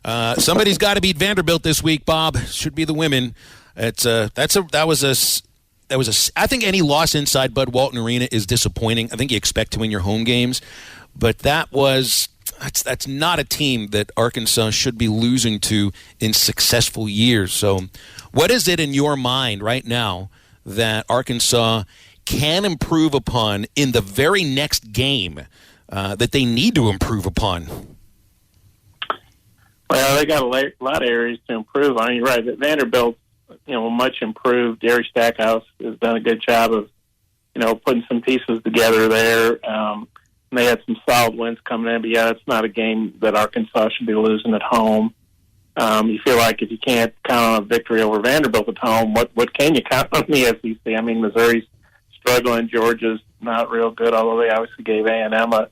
Somebody's got to beat Vanderbilt this week, Bob. Should be the women. I think any loss inside Bud Walton Arena is disappointing. I think you expect to win your home games, but that's not a team that Arkansas should be losing to in successful years. So what is it in your mind right now that Arkansas can improve upon in the very next game that they need to improve upon? Well, they got a lot of areas to improve on. You're right. Vanderbilt, much improved. Gary Stackhouse has done a good job of, putting some pieces together there. They had some solid wins coming in, but yeah, it's not a game that Arkansas should be losing at home. You feel like if you can't count on a victory over Vanderbilt at home, what can you count on the SEC? I mean, Missouri's struggling. Georgia's not real good, although they obviously gave A&M a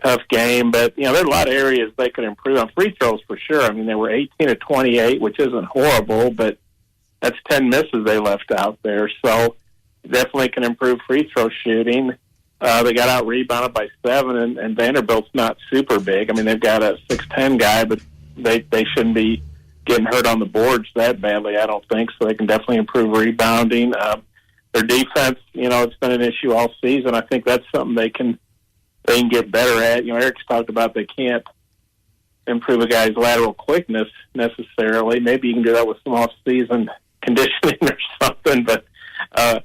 tough game. But, there are a lot of areas they could improve on. Free throws for sure. I mean, they were 18 of 28, which isn't horrible, but that's 10 misses they left out there. So definitely can improve free throw shooting. They got out-rebounded by 7, and Vanderbilt's not super big. I mean, they've got a 6'10 guy, but they shouldn't be getting hurt on the boards that badly, I don't think, so they can definitely improve rebounding. Their defense, it's been an issue all season. I think that's something they can get better at. Eric's talked about they can't improve a guy's lateral quickness necessarily. Maybe you can do that with some off-season conditioning or something, but I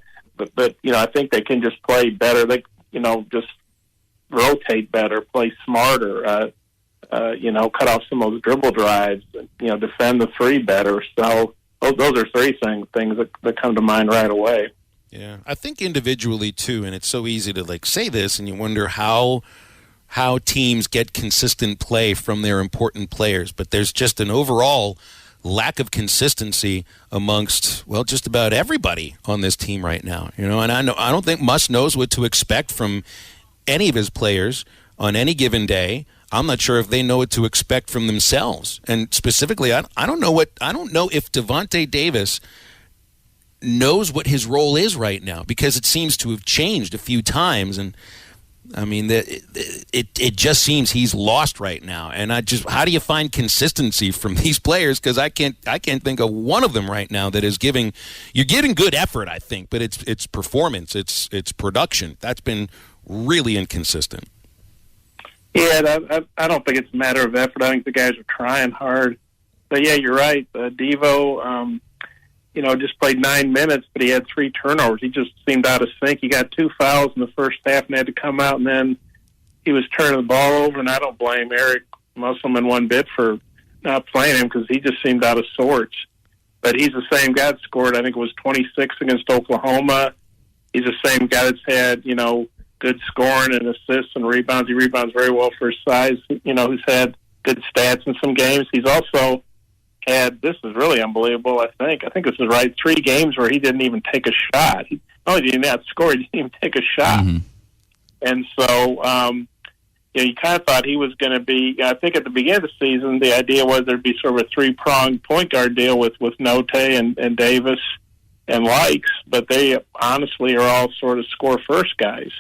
think they can just play better. They, just rotate better, play smarter, cut off some of those dribble drives, defend the three better. So those are three things that come to mind right away. Yeah, I think individually too, and it's so easy to say this, and you wonder how teams get consistent play from their important players. But there's just an overall lack of consistency amongst just about everybody on this team right now. And I don't think Muss knows what to expect from any of his players on any given day. I'm not sure if they know what to expect from themselves. And specifically, I don't know if Devontae Davis knows what his role is right now, because it seems to have changed a few times, and I mean it just seems he's lost right now. And how do you find consistency from these players? Because I can't think of one of them right now that is giving good effort, I think, but it's performance, it's production that's been really inconsistent. Yeah, I don't think it's a matter of effort. I think the guys are trying hard. But yeah, you're right. Devo, just played 9 minutes, but he had 3 turnovers. He just seemed out of sync. He got 2 fouls in the first half and had to come out, and then he was turning the ball over, and I don't blame Eric Musselman one bit for not playing him, because he just seemed out of sorts. But he's the same guy that scored, I think it was 26 against Oklahoma. He's the same guy that's had, good scoring and assists and rebounds. He rebounds very well for his size, who's had good stats in some games. He's also had, this is really unbelievable, I think this is right, 3 games where he didn't even take a shot. He not only did he not score, he didn't even take a shot. Mm-hmm. And so, you kind of thought he was going to be, I think at the beginning of the season, the idea was there'd be sort of a 3-pronged point guard deal with Note and Davis and Likes, but they honestly are all sort of score-first guys.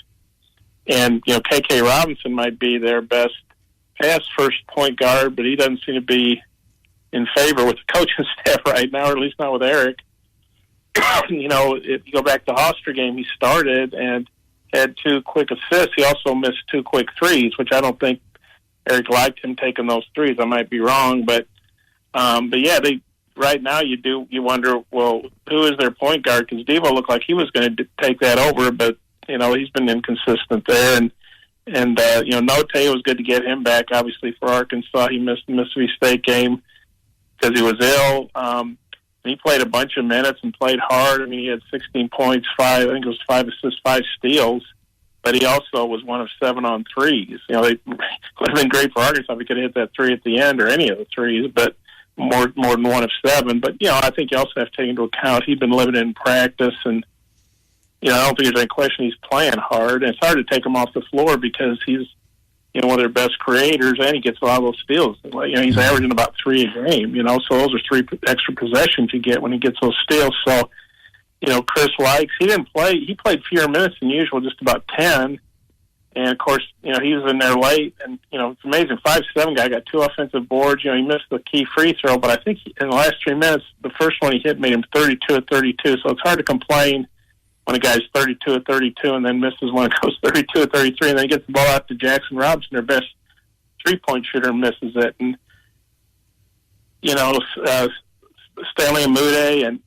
And, K.K. Robinson might be their best pass-first point guard, but he doesn't seem to be in favor with the coaching staff right now, or at least not with Eric. If you go back to the Hoster game, he started and had 2 quick assists. He also missed 2 quick threes, which I don't think Eric liked him taking those threes. I might be wrong, but yeah, right now you wonder, well, who is their point guard? Because Devo looked like he was going to take that over, but he's been inconsistent there, and Note, it was good to get him back. Obviously for Arkansas, he missed the Mississippi State game because he was ill. He played a bunch of minutes and played hard. I mean, he had 16 points, 5 assists, 5 steals, but he also was 1 of 7 on threes. They would have been great for Arkansas if he could have hit that 3 at the end or any of the threes, but more than 1 of 7. But, I think you also have to take into account he'd been limited in practice, and I don't think there's any question he's playing hard. And it's hard to take him off the floor because he's, one of their best creators, and he gets a lot of those steals. He's averaging about 3 a game, so those are 3 extra possessions you get when he gets those steals. So, Chris Likes, he didn't play. He played fewer minutes than usual, just about 10. And, of course, he was in there late. And, it's amazing. 5'7" guy got 2 offensive boards. He missed the key free throw. But I think in the last 3 minutes, the first one he hit made him 32 of 32. So it's hard to complain when a guy's 32 of 32 and then misses one and goes 32 of 33. And then he gets the ball out to Jackson Robinson, their best three-point shooter, and misses it. And, Stanley Amude and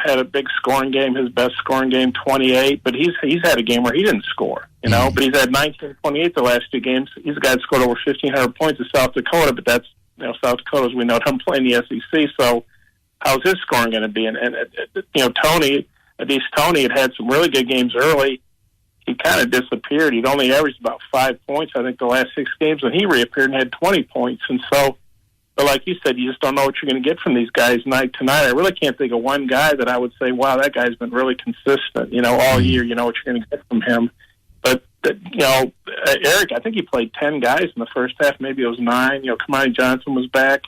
had a big scoring game, his best scoring game, 28. But he's had a game where he didn't score, But he's had 19, 28 the last 2 games. He's a guy that scored over 1,500 points in South Dakota, but that's South Dakota, as we know, doesn't play in the SEC. So how's his scoring going to be? And Tony had some really good games early. He kind of disappeared. He'd only averaged about 5 points, I think, the last 6 games, and he reappeared and had 20 points. And so. But like you said, you just don't know what you're going to get from these guys night to night. I really can't think of one guy that I would say, wow, that guy's been really consistent, all year. You know what you're going to get from him. But, Eric, I think he played 10 guys in the first half. Maybe it was 9. Kamani Johnson was back.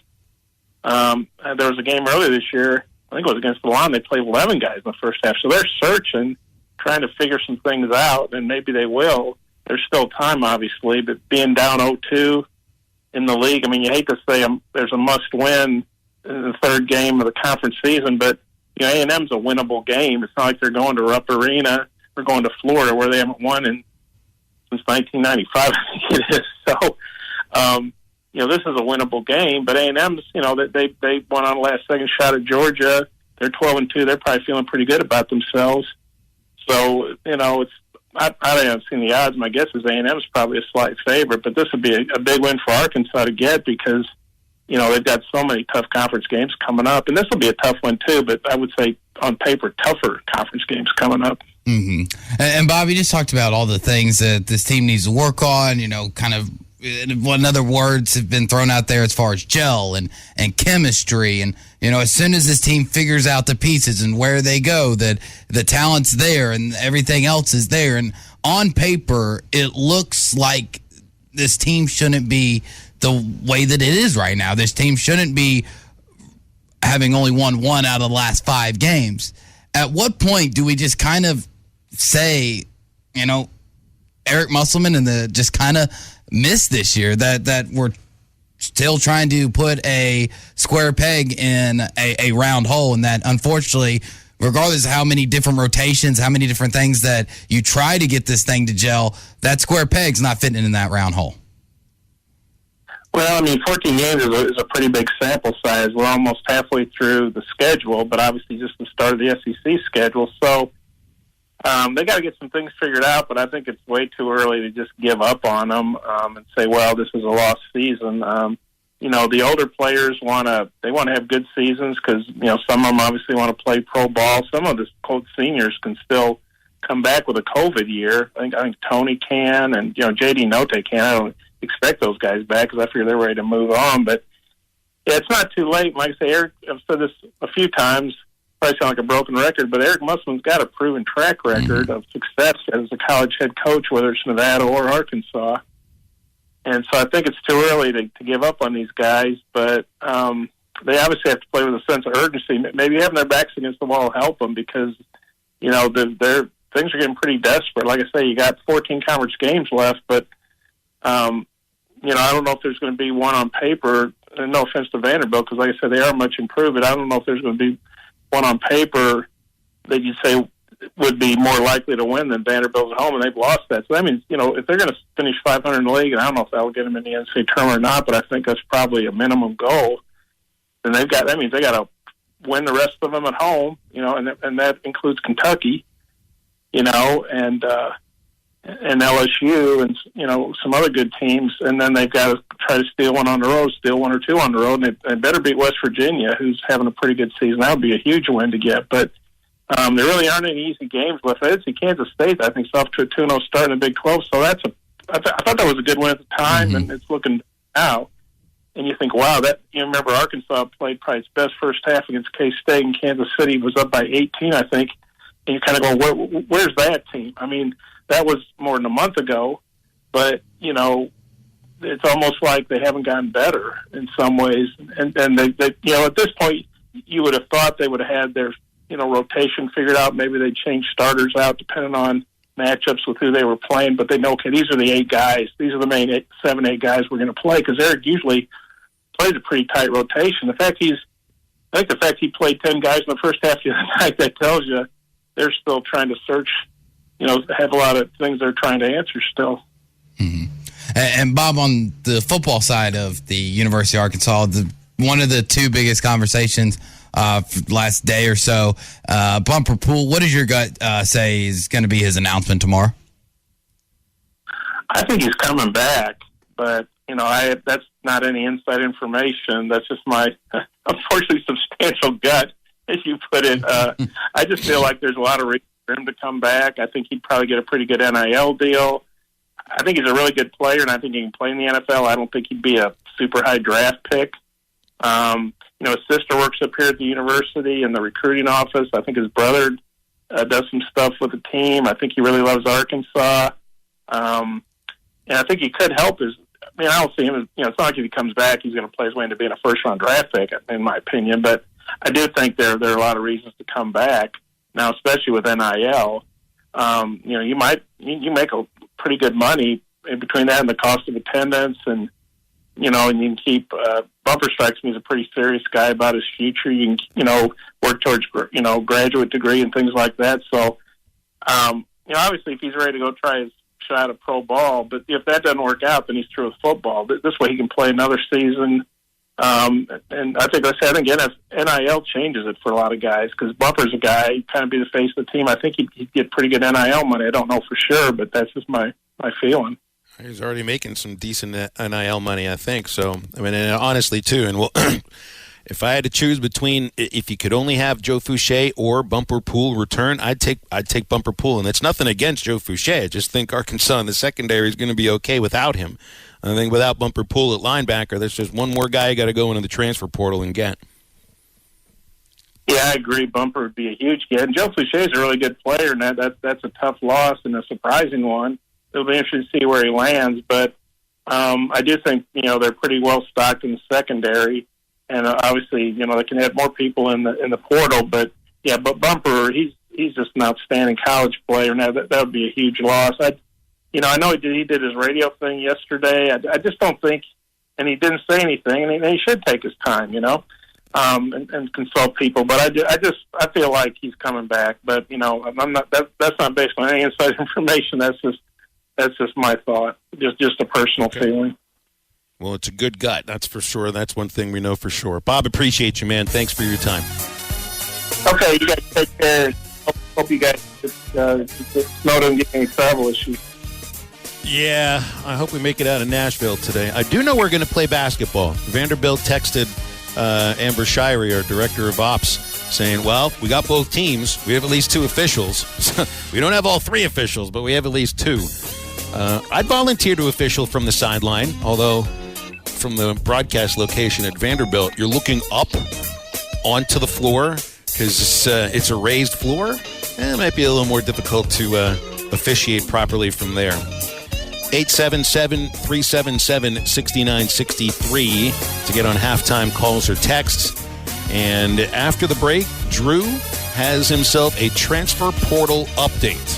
There was a game earlier this year, I think it was against Milan. They played 11 guys in the first half. So they're searching, trying to figure some things out, and maybe they will. There's still time, obviously, but being down 0-2, in the league, you hate to say there's a must-win in the 3rd game of the conference season, but A&M's a winnable game. It's not like they're going to Rupp Arena or going to Florida where they haven't won since 1995. I think it is. So, this is a winnable game. But A&M's, they went on a last-second shot at Georgia. They're 12-2. They're probably feeling pretty good about themselves. So, it's. I haven't seen the odds. My guess is A&M is probably a slight favorite, but this would be a big win for Arkansas to get because, they've got so many tough conference games coming up. And this will be a tough one, too, but I would say on paper, tougher conference games coming up. Mm-hmm. And Bob, you just talked about all the things that this team needs to work on, kind of what other words have been thrown out there as far as gel and chemistry. And, as soon as this team figures out the pieces and where they go, that the talent's there and everything else is there. And on paper, it looks like this team shouldn't be the way that it is right now. This team shouldn't be having only won 1 out of the last 5 games. At what point do we just kind of say, Eric Musselman and just kind of miss this year, that we're still trying to put a square peg in a round hole, and that unfortunately, regardless of how many different rotations, how many different things that you try to get this thing to gel, that square peg's not fitting in that round hole. Well, 14 games is a pretty big sample size. We're almost halfway through the schedule, but obviously just the start of the SEC schedule. So they got to get some things figured out, but I think it's way too early to just give up on them and say, well, this is a lost season. The older players want to have good seasons because, some of them obviously want to play pro ball. Some of the quote seniors can still come back with a COVID year. I think Tony can, and, J.D. Note can. I don't expect those guys back because I figure they're ready to move on. But, yeah, it's not too late. Like I say, Eric, I've said this a few times, probably sound like a broken record, but Eric Musselman's got a proven track record of success as a college head coach, whether it's Nevada or Arkansas. And so I think it's too early to give up on these guys, but they obviously have to play with a sense of urgency. Maybe having their backs against the wall will help them because, their things are getting pretty desperate. Like I say, you got 14 conference games left, but, I don't know if there's going to be one on paper, and no offense to Vanderbilt, because like I said, they are much improved, but I don't know if there's going to be one on paper that you'd say would be more likely to win than Vanderbilt at home, and they've lost that. So that means, if they're going to finish 500 in the league, and I don't know if that will get them in the NCAA tournament or not, but I think that's probably a minimum goal, then that means they got to win the rest of them at home, and that includes Kentucky, and LSU and, some other good teams, and then they've got to try to steal one on the road, steal 1 or 2 on the road, and they better beat West Virginia, who's having a pretty good season. That would be a huge win to get, but there really aren't any easy games left. I see Kansas State, I think, is off to a 2-0 start in the Big 12, so I thought that was a good win at the time, and it's looking now. And you think, wow, you remember Arkansas played probably its best first half against K-State, and Kansas City was up by 18, I think, and you kind of go, where's that team? That was more than a month ago, but, it's almost like they haven't gotten better in some ways. And they at this point, you would have thought they would have had their, rotation figured out. Maybe they change starters out depending on matchups with who they were playing, but they know, okay, these are the 8 guys. These are the main 7, 8 guys we're going to play, because Eric usually plays a pretty tight rotation. I think the fact he played 10 guys in the first half of the night, that tells you they're still trying to search, have a lot of things they're trying to answer still. Mm-hmm. And Bob, on the football side of the University of Arkansas, one of the 2 biggest conversations for the last day or so, Bumper Pool, what does your gut say is going to be his announcement tomorrow? I think he's coming back, but, that's not any inside information. That's just my, unfortunately, substantial gut, as you put it. I just feel like there's a lot of reason for him to come back. I think he'd probably get a pretty good NIL deal. I think he's a really good player, and I think he can play in the NFL. I don't think he'd be a super high draft pick. His sister works up here at the university in the recruiting office. I think his brother does some stuff with the team. I think he really loves Arkansas. And I think he could help I don't see him as, it's not like if he comes back, he's going to play his way into being a first-round draft pick, in my opinion. But I do think there are a lot of reasons to come back now, especially with NIL. You make a pretty good money in between that and the cost of attendance, and and you can keep. Bumper strikes me as a pretty serious guy about his future. You can work towards graduate degree and things like that. So obviously if he's ready to go try his shot at pro ball, but if that doesn't work out, then he's through with football. This way he can play another season. And I think NIL changes it for a lot of guys, because Bumper's a guy, he'd kind of be the face of the team. I think he'd get pretty good NIL money. I don't know for sure, but that's just my feeling. He's already making some decent NIL money, I think. So, and honestly, too, and if I had to choose between if you could only have Joe Fouché or Bumper Pool return, I'd take Bumper Pool. And it's nothing against Joe Fouché. I just think Arkansas in the secondary is going to be okay without him. I think without Bumper Pool at linebacker, there's just one more guy you got to go into the transfer portal and get. Yeah, I agree. Bumper would be a huge get. And Joe Fouché is a really good player, and that's a tough loss and a surprising one. It'll be interesting to see where he lands, but I do think they're pretty well stocked in the secondary, and obviously they can add more people in the portal. But Bumper, he's just an outstanding college player. Now that would be a huge loss. I know he did his radio thing yesterday. I just don't think, and he didn't say anything, and he should take his time, and consult people. But I feel like he's coming back. But I'm not. That's not based on any inside information. That's just my thought. Just a personal feeling. Well, it's a good gut, that's for sure. That's one thing we know for sure. Bob, appreciate you, man. Thanks for your time. Okay, you guys take care. Hope you guys Snow doesn't get any travel issues. Yeah, I hope we make it out of Nashville today. I do know we're going to play basketball. Vanderbilt texted Amber Shirey, our director of ops, saying, well, we got both teams. We have at least 2 officials. We don't have all 3 officials, but we have at least 2. I'd volunteer to official from the sideline, although from the broadcast location at Vanderbilt, you're looking up onto the floor because it's a raised floor. It might be a little more difficult to officiate properly from there. 877-377-6963 to get on halftime calls or texts. And after the break, Drew has himself a transfer portal update.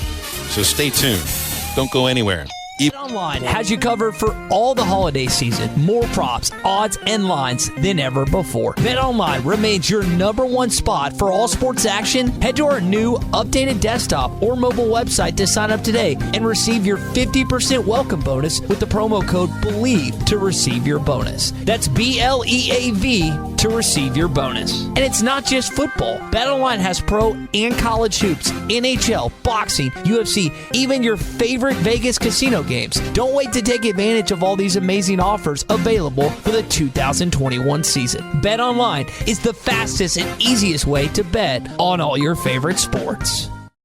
So stay tuned. Don't go anywhere. BetOnline has you covered for all the holiday season. More props, odds, and lines than ever before. BetOnline remains your #1 spot for all sports action. Head to our new updated desktop or mobile website to sign up today and receive your 50% welcome bonus with the promo code BELIEVE to receive your bonus. That's BLEAV to receive your bonus. And it's not just football. BetOnline has pro and college hoops, NHL, boxing, UFC, even your favorite Vegas casino games. Don't wait to take advantage of all these amazing offers available for the 2021 season. BetOnline is the fastest and easiest way to bet on all your favorite sports.